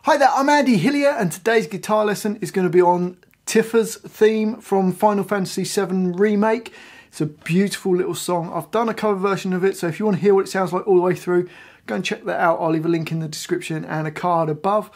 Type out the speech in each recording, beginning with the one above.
Hi there, I'm Andy Hillier and today's guitar lesson is going to be on Tifa's theme from Final Fantasy VII Remake. It's a beautiful little song. I've done a cover version of it, so if you want to hear what it sounds like all the way through, go and check that out. I'll leave a link in the description and a card above.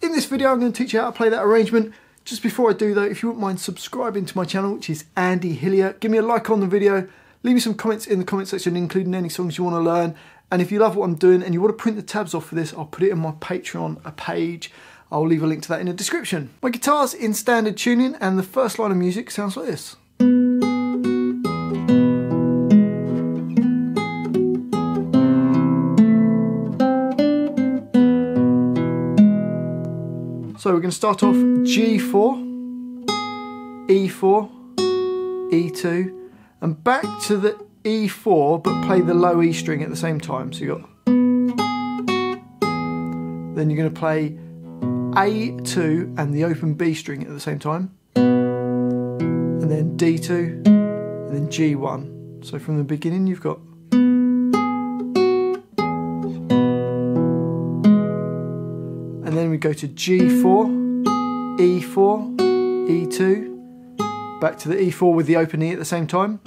In this video I'm going to teach you how to play that arrangement. Just before I do though, if you wouldn't mind subscribing to my channel, which is Andy Hillier, give me a like on the video, leave me some comments in the comment section including any songs you want to learn. And if you love what I'm doing and you want to print the tabs off for this, I'll put it in my Patreon page. I'll leave a link to that in the description. My guitar's in standard tuning and the first line of music sounds like this. So we're going to start off G4, E4, E2, and back to the E4, but play the low E string at the same time. So you got, then you're going to play A2 and the open B string at the same time, and then D2, and then G1. So from the beginning you've got, and then we go to G4, E4, E2, back to the E4 with the open E at the same time,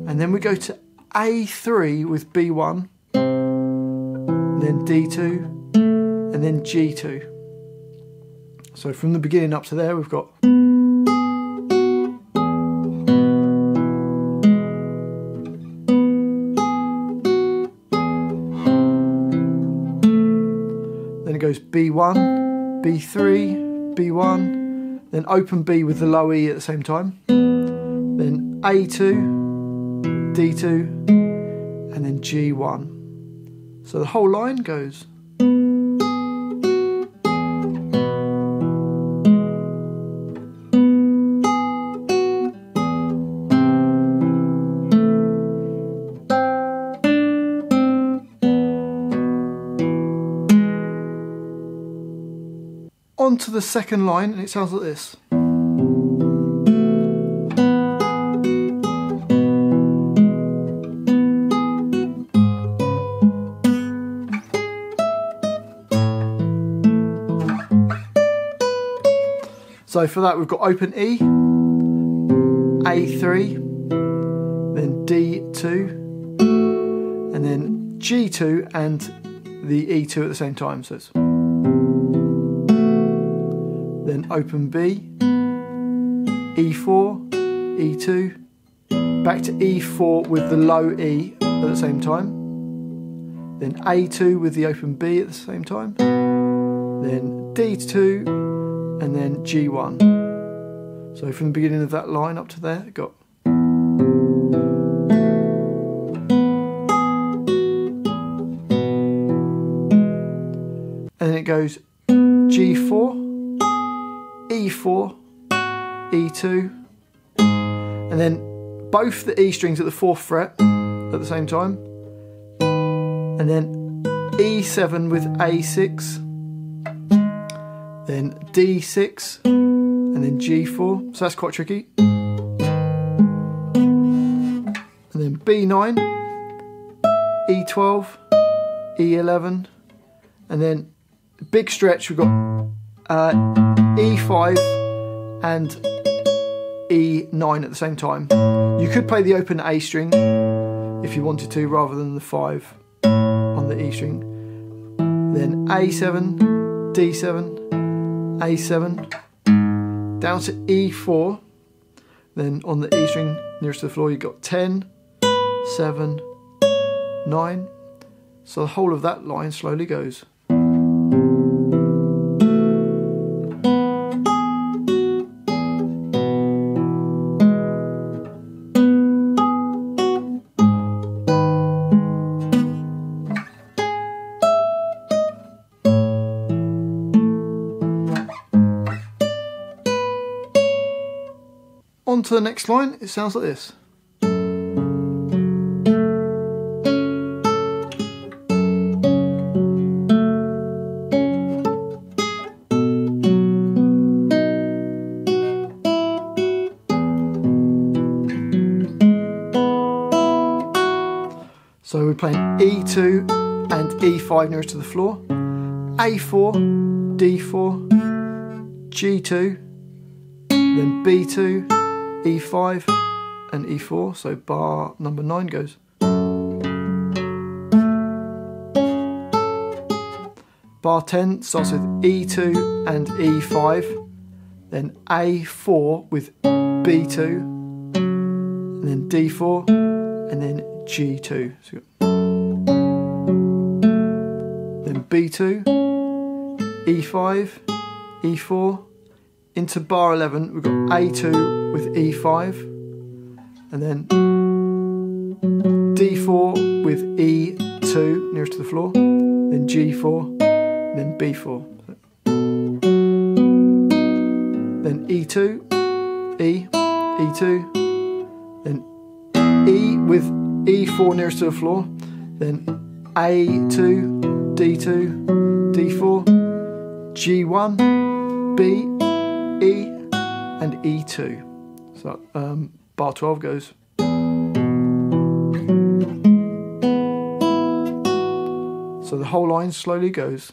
and then we go to A3 with B1, then D2, and then G2. So from the beginning up to there we've got, then it goes B1, B3, B1, then open B with the low E at the same time, then A2, D2, and then G1. So the whole line goes. On to the second line, and it sounds like this. So for that we've got open E, A3, then D2, and then G2 and the E2 at the same time. So it's then open B, E4, E2, back to E4 with the low E at the same time, then A2 with the open B at the same time, then D2, and then G1. So from the beginning of that line up to there, it got. And then it goes G4, E4, E2, and then both the E strings at the 4th fret at the same time, and then E7 with A6, then D6, and then G4, so that's quite tricky, and then B9, E12, E11, and then big stretch we've got E5 and E9 at the same time. You could play the open A string if you wanted to rather than the 5 on the E string. Then A7, D7, A7, down to E4. Then on the E string nearest to the floor you've got 10, 7, 9. So the whole of that line slowly goes. On to the next line, it sounds like this. So we're playing E2 and E5 nearest to the floor, A4, D4, G2, then B2, E5 and E4, so bar number 9 goes. Bar 10 starts with E2 and E5, then A4 with B2, and then D4, and then G2. So then B2, E5, E4, into bar 11 we've got A2 with E5, and then D4 with E2 nearest to the floor, then G4, then B4. Then E2, E, E2, then E with E4 nearest to the floor, then A2, D2, D4, G1, B, E, and E2. So bar 12 goes. So the whole line slowly goes.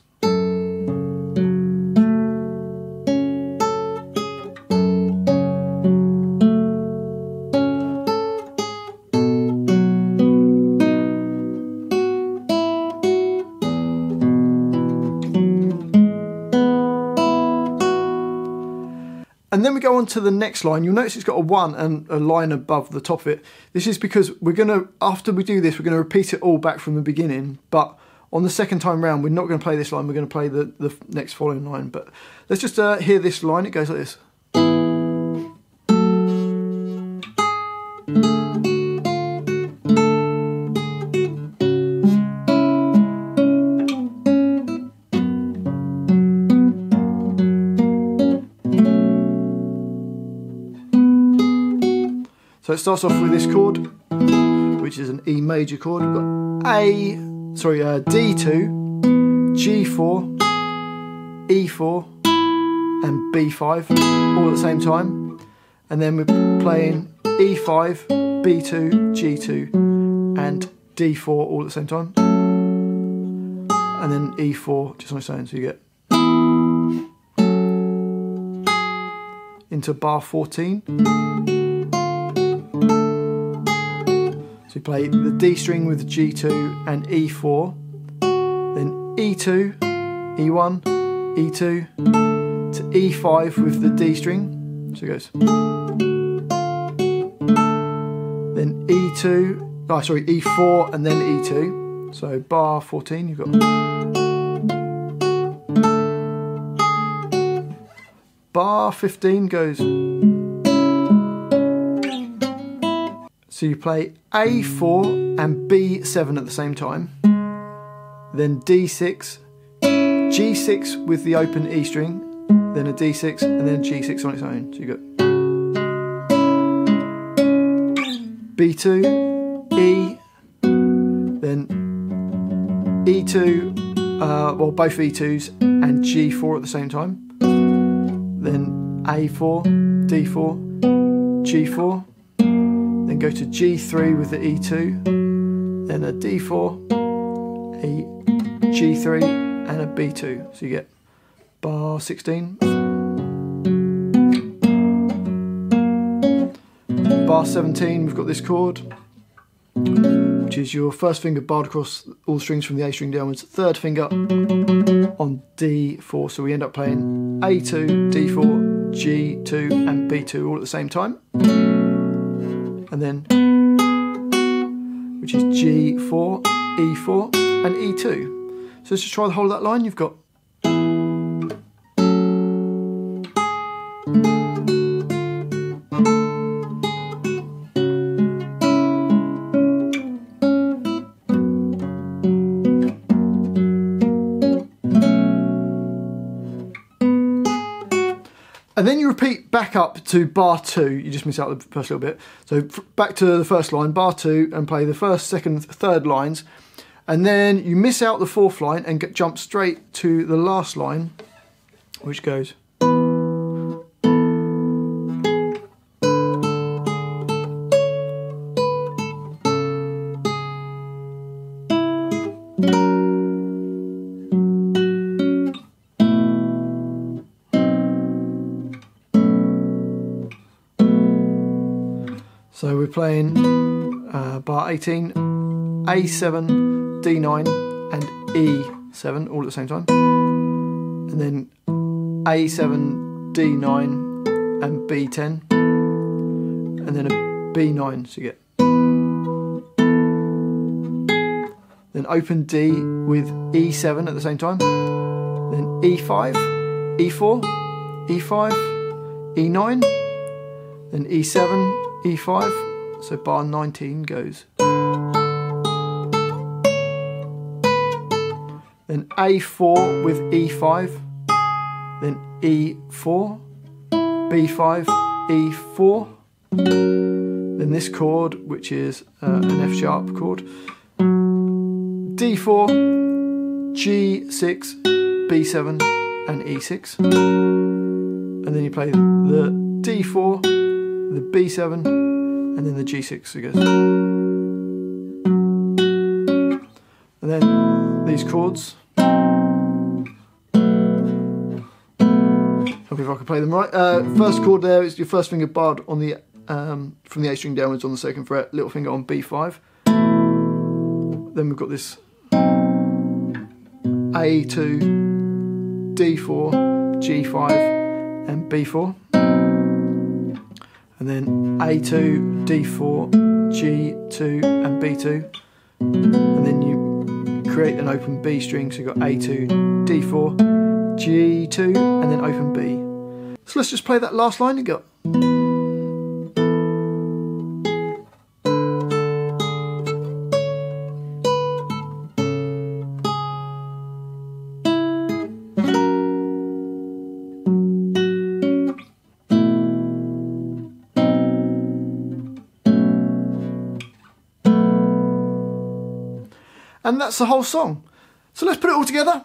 And then we go on to the next line. You'll notice it's got a 1 and a line above the top of it. This is because we're going to, after we do this, we're going to repeat it all back from the beginning. But on the second time round, we're not going to play this line. We're going to play the next following line. But let's just hear this line. It goes like this. So it starts off with this chord, which is an E major chord. We've got D2, G4, E4, and B5 all at the same time. And then we're playing E5, B2, G2, and D4 all at the same time. And then E4 just on its own, so you get into bar 14. So you play the D string with G2 and E4, then E2, E1, E2, to E5 with the D string, so it goes. Then E4 and then E2, so bar 14 you've got. Bar 15 goes. So you play A4 and B7 at the same time, then D6, G6 with the open E string, then a D6 and then a G6 on its own. So you got B2, E, then E2, well both E2s and G4 at the same time, then A4, D4, G4, then go to G3 with the E2, then a D4, a G3 and a B2, so you get bar 16. Bar 17 we've got this chord, which is your first finger barred across all strings from the A string downwards, third finger on D4, so we end up playing A2, D4, G2 and B2 all at the same time. And then, which is G4, E4 and E2. So let's just try the whole of that line. You've got and then you repeat back up to bar 2, you just miss out the first little bit. So back to the first line, bar 2, and play the first, second, third lines. And then you miss out the fourth line and jump straight to the last line, which goes. So we're playing bar 18, A7, D9 and E7 all at the same time. And then A7, D9 and B10. And then a B9, so you get. Then open D with E7 at the same time. Then E5, E4, E5, E9. Then E7, E5. So bar 19 goes. Then A4 with E5. Then E4, B5, E4. Then this chord, which is an F sharp chord, D4, G6, B7 and E6. And then you play the D4, the B7 and then the G6, so it goes. And then these chords, hope if I can play them right. First chord there is your first finger barred on the from the A string downwards on the second fret, little finger on B5. Then we've got this A2, D4, G5 and B4. And then A2, D4, G2 and B2. And then you create an open B string, so you've got A2, D4, G2 and then open B. So let's just play that last line you got. And that's the whole song. So let's put it all together.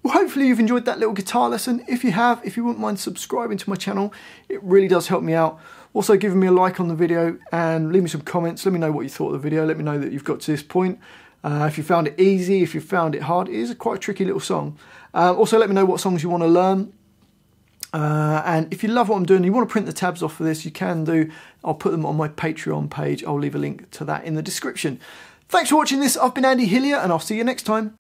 Hopefully you've enjoyed that little guitar lesson. If you have, if you wouldn't mind subscribing to my channel, it really does help me out. Also giving me a like on the video and leave me some comments. Let me know what you thought of the video. Let me know that you've got to this point. If you found it easy, if you found it hard, it is quite a tricky little song. Also let me know what songs you want to learn. And if you love what I'm doing, you want to print the tabs off for this, you can do. I'll put them on my Patreon page. I'll leave a link to that in the description. Thanks for watching this. I've been Andy Hillier and I'll see you next time.